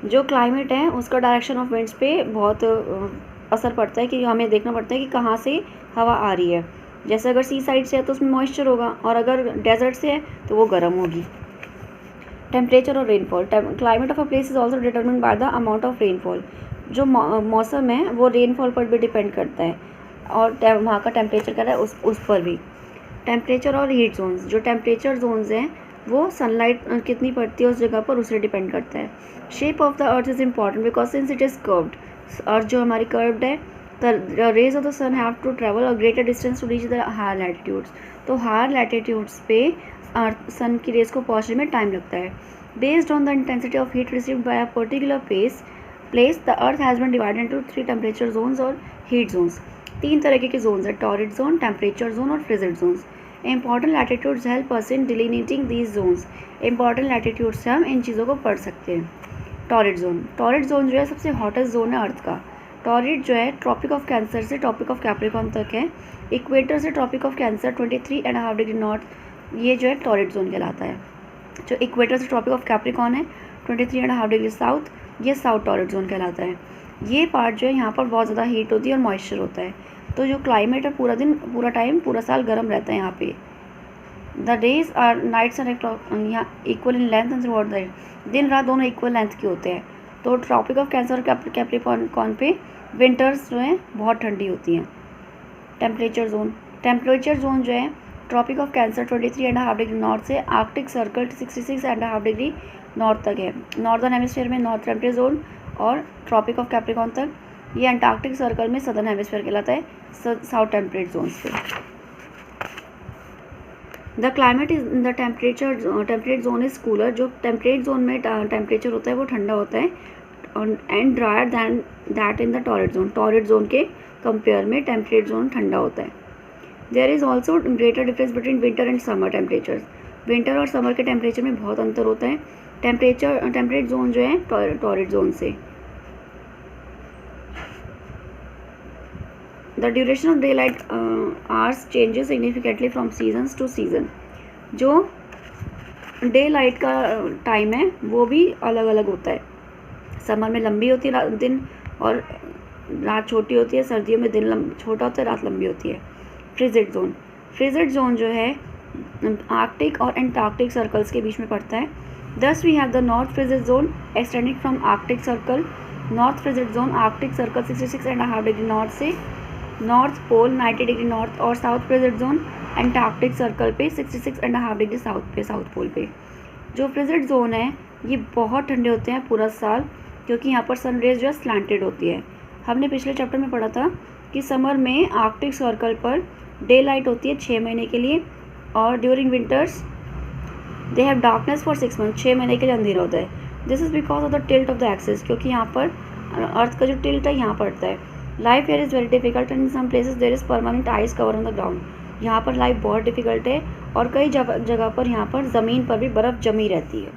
जो क्लाइमेट है उसका डायरेक्शन ऑफ विंड्स पे बहुत असर पड़ता है कि हमें देखना पड़ता है कि कहाँ से हवा आ रही है। जैसे अगर सी साइड से है तो उसमें मॉइस्चर होगा, और अगर डेजर्ट से है तो वो गर्म होगी। टेम्परेचर और rainfall. Climate of a place is also determine by the amount of rainfall. जो मौसम है वो रेनफॉल पर भी डिपेंड करता है, और वहाँ का टेम्परेचर क्या है उस पर भी। टेम्परेचर और हीट जोन्स। जो टेम्परेचर जोन्स हैं वो सनलाइट कितनी पड़ती है उस जगह पर, उससे डिपेंड करता है। Shape of the earth is important because since it is curved. Earth जो हमारी कर्व्ड है, the rays of the sun have to travel a greater distance to reach the higher latitudes. तो हायर लैटिट्यूड्स पे earth सन की raise को पहुँचने में time लगता है। Based on the intensity of heat received by a particular place the earth has been divided into 3 temperature zones और heat zones. 3 तरह के जोन्स है, टॉरिड जोन, टेम्परेचर जोन और frigid zones. Important latitudes help us in delineating these zones. Important latitude से हम इन चीज़ों को पढ़ सकते हैं। Torrid zone. टॉरिड जोन जो है सबसे हॉटेस्ट जोन है अर्थ का। टॉरिड जो है ट्रॉपिक ऑफ कैंसर से ट्रॉपिक ऑफ कैप्रिकॉर्न तक है। इक्वेटर से Tropic of Cancer 23.5 degree north, ये जो है टॉरिड जोन कहलाता है। जो इक्वेटर से ट्रॉपिक ऑफ कैप्रिकॉर्न है 23.5 डिग्री साउथ, ये साउथ टॉरिड जोन कहलाता है। ये पार्ट जो है यहाँ पर बहुत ज़्यादा हीट होती है और मॉइस्चर होता है। तो जो क्लाइमेट है पूरा दिन, पूरा टाइम, पूरा साल गर्म रहता है यहाँ पे। The days are nights are यहाँ equal in length and throughout the दिन रात दोनों इक्वल लेंथ के होते हैं। तो ट्रॉपिक ऑफ कैंसर और कैप्रिकॉर्न पे विंटर्स जो हैं बहुत ठंडी होती हैं। Temperature zone. टेम्परेचर जोन जो है Tropic of Cancer 23.5 degree north से आर्कटिक सर्कल 66.5 डिग्री नॉर्थ तक है। नॉर्दर्न हेमिस्फीयर में नॉर्थ टेम्परेचर जोन और ट्रॉपिक ऑफ कैप्रिकॉर्न तक। ये अंटार्कटिक सर्कल में सदर्न हेमिस्फीयर कहलाता है, साउथ टेम्परेट जोन्स पे। The climate is the temperate zone is cooler. जो टेम्परेट जोन में टेम्परेचर होता है वो ठंडा होता है, and drier than that in the torrid zone. Torrid zone के कंपेयर में टेम्परेट जोन ठंडा होता है। There is also greater difference between winter and summer temperature. Winter और समर के टेम्परेचर में बहुत अंतर होता है टेम्परेट जोन जो है टॉरिड जोन से। The duration of daylight hours changes significantly from seasons to season. जो डे लाइट का टाइम है वो भी अलग अलग होता है। समर में लंबी होती है दिन और रात छोटी होती है, सर्दियों में दिन छोटा होता है, रात लंबी होती है। Frigid zone. फ्रिजिड जोन जो है आर्कटिक और एंटार्कटिक सर्कल्स के बीच में पड़ता है। Thus we have the north frigid zone extending from Arctic Circle. North frigid zone Arctic Circle 66.5 degree north से नॉर्थ पोल 90 डिग्री नॉर्थ, और south frigid zone Antarctic Circle पे 66.5 डिग्री साउथ पोल पे। जो frigid zone है ये बहुत ठंडे होते हैं पूरा साल, क्योंकि यहाँ पर सन रेज जो है स्लैंटेड होती है। हमने पिछले चैप्टर में पढ़ा था कि समर में Arctic circle per day light होती है 6 महीने के लिए, और during winters they have darkness for 6 month. 6 महीने के लिए अंधेरा होता है। This is because of the tilt of the axis, क्योंकि यहाँ पर अर्थ का जो टिल्ट है यहाँ पड़ता है। Life here is very difficult and in some places there is permanent ice cover on the ground. यहाँ पर लाइफ बहुत डिफिकल्ट है और कई जगह पर यहाँ पर ज़मीन पर भी बर्फ़ जमी रहती है।